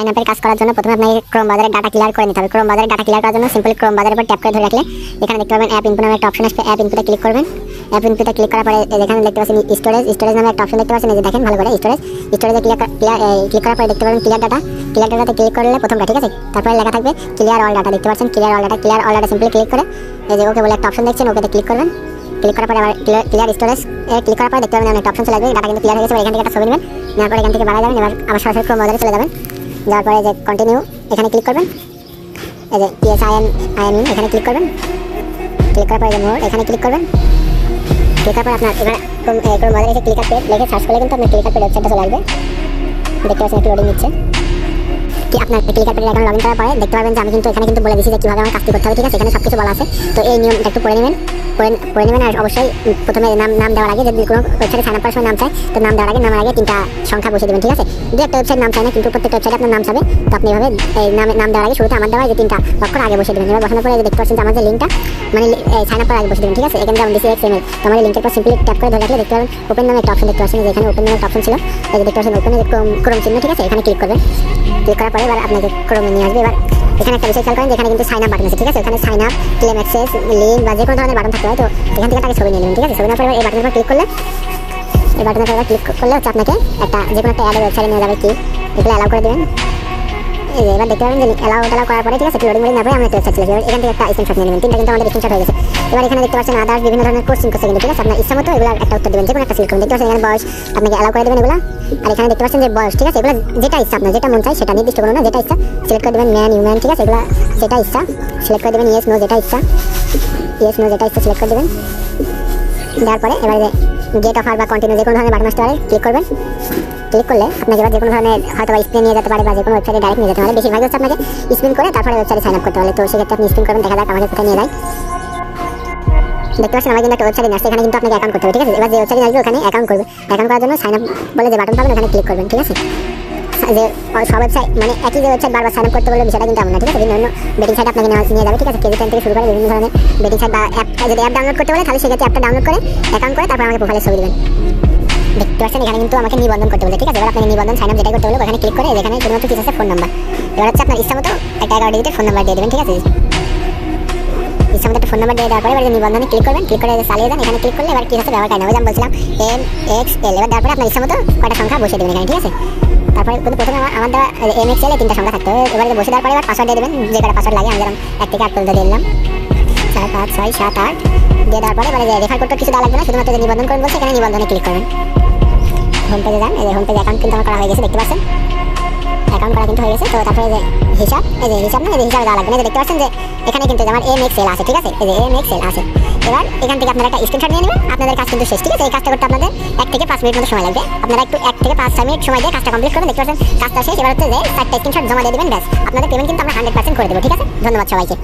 Sign আপের কাজ করার জন্য প্রথমে আপনাকে ক্রোম ব্রাউজারের ডাটা ক্লিয়ার করে নিতে হবে। ক্রোম ব্রাউজারের ডাটা ক্লিয়ার করার জন্য সিম্পলি ক্রোম ব্রাউজারের উপর ট্যাপ করে ধরে রাখলে এখানে দেখতে পাবেন অ্যাপ ইনপুট নামে একটা অপশন আসবে। অ্যাপ ইনপুটে ক্লিক করবেন। অ্যাপ ইনপুটে ক্লিক করার পরে এখানে দেখতে পাচ্ছেন স্টোরেজ নামে একটা অপশন দেখতে পাচ্ছেন। এই যে দেখেন ভালো করে স্টোরেজে ক্লিক করার পরে দেখতে পাবেন ক্লিয়ার ডাটাতে ক্লিক করলে প্রথমটা, ঠিক আছে। তারপরে লেখা থাকবে ক্লিয়ার অল ডাটা, দেখতে পাচ্ছেন clear all data simply click করে এই যে ওকে বলে একটা অপশন দেখছেন, ওকেতে ক্লিক করবেন। ক্লিক করার পরে আবার ক্লিয়ার স্টোরেজ ক্লিক করার পরে দেখতে পাবেন অনেকটা অপশন চলে আসবে। ডাটা কিন্তু ক্লিয়ার হয়ে গেছে। এখান থেকে একটা ছবি নেবেন, নেওয়ার পরে এখান থেকে বাড়ায় যাবেন। এবার আবার সরাসরি ক্রোম ব্রাউজারে চলে যাবেন। যাওয়ার পরে যে কন্টিনিউ এখানে ক্লিক করবেন। এই যে PSIN এখানে ক্লিক করবেন। ক্লিক করার পরে যে মোর এখানে ক্লিক করবেন। ক্লিক করার পরে আপনার এবার ক্রোম ব্রাউজারে এসে ক্লিকার পেজ লিখে সার্চ করলে কিন্তু আপনার ক্লিকার পেজ ওয়েবসাইটটা চলে আসবে। দেখতে পাচ্ছেন একটু লোডিং নিচ্ছে। কি আপনার ক্লিকার পেজে অ্যাকাউন্ট লগইন করার পরে দেখতে পাবেন যে আমি কিন্তু এখানে কিন্তু বলে দিয়েছি যে কীভাবে আমার কাজটি করতে হবে, ঠিক আছে। এখানে সব কিছু বলা আছে। তো এই নিয়মটা একটু পড়ে নেবেন। আর অবশ্যই প্রথমে নাম দেওয়ার আগে যদি কোনো ওয়েবসাইটে সাইন আপ করার সময় নাম চাই, তো নাম দেওয়ার আগে নামের আগে 3টা সংখ্যা বসিয়ে দেবেন, ঠিক আছে। দু একটা ওয়েবসাইট নাম চাই না, কিন্তু প্রত্যেকটা ওয়েবসাইটে আপনার নাম চাবে। তো আপনি এভাবে এই নাম দেওয়ার আগে শুরুতে আমার দেওয়া যে 3টা অক্ষর আগে বসিয়ে দেবেন। এবার বসানোর পরে দেখতে পাচ্ছেন যে আমার যে লিঙ্কটা মানে সাইন আপ করার আগে বসিয়ে দেবেন, ঠিক আছে। এখানে যেমন দিয়েছি XML, তো আমার লিঙ্কের পর সিম্পলি ট্যাপ করে ধরে রাখলে দেখতে পাবেন ওপেন নামে একটা অপশন দেখতে পাচ্ছেন। যেখানে ওপেন নামে একটা অপশন ছিল, এই যে দেখতে পাচ্ছেন ওপেনে যে ক্রোম চিহ্ন, ঠিক আছে। এখানে ক্লিক করবেন। ক্লিক করার পরে এবার আপনাকে ক্রোমে নিয়ে আসবে। এবার এখানে একটা বিষয় খেয়াল করেন যে এখানে কিন্তু সাইন আপ বাটন আছে, ঠিক আছে। এখানে sign up, claim access, link বা যে কোনো ধরনের বাটন থাকতে হয়। তো এখান থেকে তাকে ছবি নিয়ে নেবেন, ঠিক আছে। ছবি নেওয়ার পরে এই বাটনের উপর ক্লিক করলে হচ্ছে আপনাকে একটা যে কোনো একটা অ্যাড ওয়েবসাইটে নিয়ে যাবে। কি এগুলো অ্যালাউ করে দেবেন। এই যে এবার দেখতে পাবেন যে অ্যালাউ করার পরে, ঠিক আছে, লোডিং না পরে আমরা একটা ওয়েবসাইট চলে যাবে। এখান থেকে একটা স্ক্রিনশট নিয়ে নেবেন। 3টা কিন্তু আমাদের স্ক্রিনশট হয়ে গেছে। এবার এখানে দেখতে পাচ্ছেন আদার্স বিভিন্ন ধরনের কোশ্চেন করছে কিন্তু, ঠিক আছে। আপনার ইচ্ছা মতো এগুলো একটা উত্তর দেবেন, যে কোনো একটা সিলেক্ট করবেন। দেখতে পাচ্ছেন এখানে বয়স আপনাকে অ্যালাউ করে দেবেন এগুলো। আর এখানে দেখতে পাচ্ছেন যে বয়স, ঠিক আছে। এগুলো যেটা ইচ্ছা আপনার যেটা মন চাই সেটা নির্দিষ্ট কোনো না, যেটা ইচ্ছা সিলেক্ট করে দেবেন। ম্যান হিউম্যান, ঠিক আছে। এগুলো যেটা ইচ্ছা সিলেক্ট করে দেবেন। ইয়েস নো যেটা ইচ্ছা সিলেক্ট করে দেবেন। দেওয়ার পরে এবারে গেট অফার বা কন্টিনিউ যে কোনো ধরনের বাটন আসতে পারে, ক্লিক করবেন। ক্লিক করলে আপনাকে এবার যে কোনো ধরনের হয়তো বা স্পিন নিয়ে যেতে পারে বা যে কোনো ওয়েবসাইটে ডাইরেক্ট নিয়ে যেতে পারে। বেশিরভাগ হচ্ছে আপনাকে স্পিন করে তারপরে ওয়েবসাইটে সাইন আপ করতে পারে। তো সেক্ষেত্রে আপনি স্পিন করবেন, দেখা যাক আমাকে কোথায় নিয়ে যায়। দেখতে পাচ্ছেন আমার কিন্তু একটা ওয়েবসাইট আসছে। এখানে কিন্তু আপনাকে অ্যাকাউন্ট করতে হবে, ঠিক আছে। এবার যে ওয়েবসাইটে আসবে ওখানে অ্যাকাউন্ট করবে। অ্যাকাউন্ট করার জন্য সাইন আপ বলে যে বাটন পাবেন ওখানে ক্লিক করবেন, ঠিক আছে। যে সব ওয়েবসাইট মানে একই যে ওয়েবসাইট বারবার সাইন আপ করতে বললে বিষয়টা কিন্তু এমন না, ঠিক আছে। বিভিন্ন বেটিং সাইট আপনাকে নিয়ে যাবে, ঠিক আছে। কেজি থেকে শুরু করে বিভিন্ন ধরনের বেটিং সাইট বা অ্যাপ, যদি অ্যাপ ডাউনলোড করতে বলে তাহলে সেক্ষেত্রে অ্যাপটা ডাউনলোড করে অ্যাকাউন্ট করে তারপর আমাকে প্রোফাইলে ছবি দেবেন। দেখতে পাচ্ছেন এখানে কিন্তু আমাকে নিবন্ধন করতে বলে, ঠিক আছে। এবার আপনাকে নিবন্ধন সাইন আপ যেটাই করতে বলে ওখানে ক্লিক করে এখানে শুধুমাত্র কিছু আছে ফোন নাম্বার। এবার হচ্ছে আপনার ইচ্ছা মতো একটা 11 ডিজিটের ফোন নাম্বার দিয়ে দেবেন, ঠিক আছে। ইচ্ছা মতো একটা ফোন নাম্বার দিয়ে দেওয়ার পরে এবার নিবন্ধনে ক্লিক করবেন। ক্লিক করে চালিয়ে যান। এখানে ক্লিক করলে এবার কি হচ্ছে ব্যবহারকারী নাম, আমি বলছিলাম MXL। এবার তারপরে আপনার ইচ্ছা মতো কয়টা সংখ্যা বসিয়ে দেবেন এখানে, ঠিক আছে। তারপরে কিন্তু প্রথমে আমার দেওয়া MXL 3টা সংখ্যা থাকতে হবে। এবারে বসে দেওয়ার পরে এবার পাসওয়ার্ড দিয়ে দেবেন, যে কটা পাসওয়ার্ড লাগে। আমি যেমন 1 থেকে 8 পর্যন্ত দিয়ে দিলাম, 4 5 6 7 8 দিয়ে দেওয়ার পরে এবারে রেফার কোড কিছু দেওয়া লাগবে না, শুধুমাত্র যে নিবন্ধন করবেন বলছে এখানে নিবন্ধনে ক্লিক করবেন। হোম পেজে যান। এই যে হোম পেজে অ্যাকাউন্ট কিন্তু আমার করা হয়ে গেছে, দেখতে পাচ্ছেন অ্যাকাউন্ট করা কিন্তু হয়ে গেছে। তো তারপরে যে হিসাব, এই যে হিসাব না, এই যে হিসাবে দেওয়া লাগবে না। দেখতে পাচ্ছেন যে এখানে কিন্তু আমার MXL আছে, ঠিক আছে। এই যে MXL আছে। এবার এখান থেকে আপনারা একটা স্ক্রিনশট নিয়ে নেবেন। আপনাদের কাজ কিন্তু শেষ, ঠিক আছে। এই কাজটা করতে আপনাদের 1 থেকে 5 মিনিট মতো সময় লাগবে। আপনারা একটু 1 থেকে 5 মিনিট সময় দিয়ে কাজটা কমপ্লিট করবেন। দেখতে পাচ্ছেন কাজটা শেষ। এবার হচ্ছে যে 4টা স্ক্রিনশট জমা দিয়ে দেবেন, ব্যাস আপনাদের পেমেন্ট কিন্তু আমরা 100% করে দেবো, ঠিক আছে। ধন্যবাদ সবাইকে।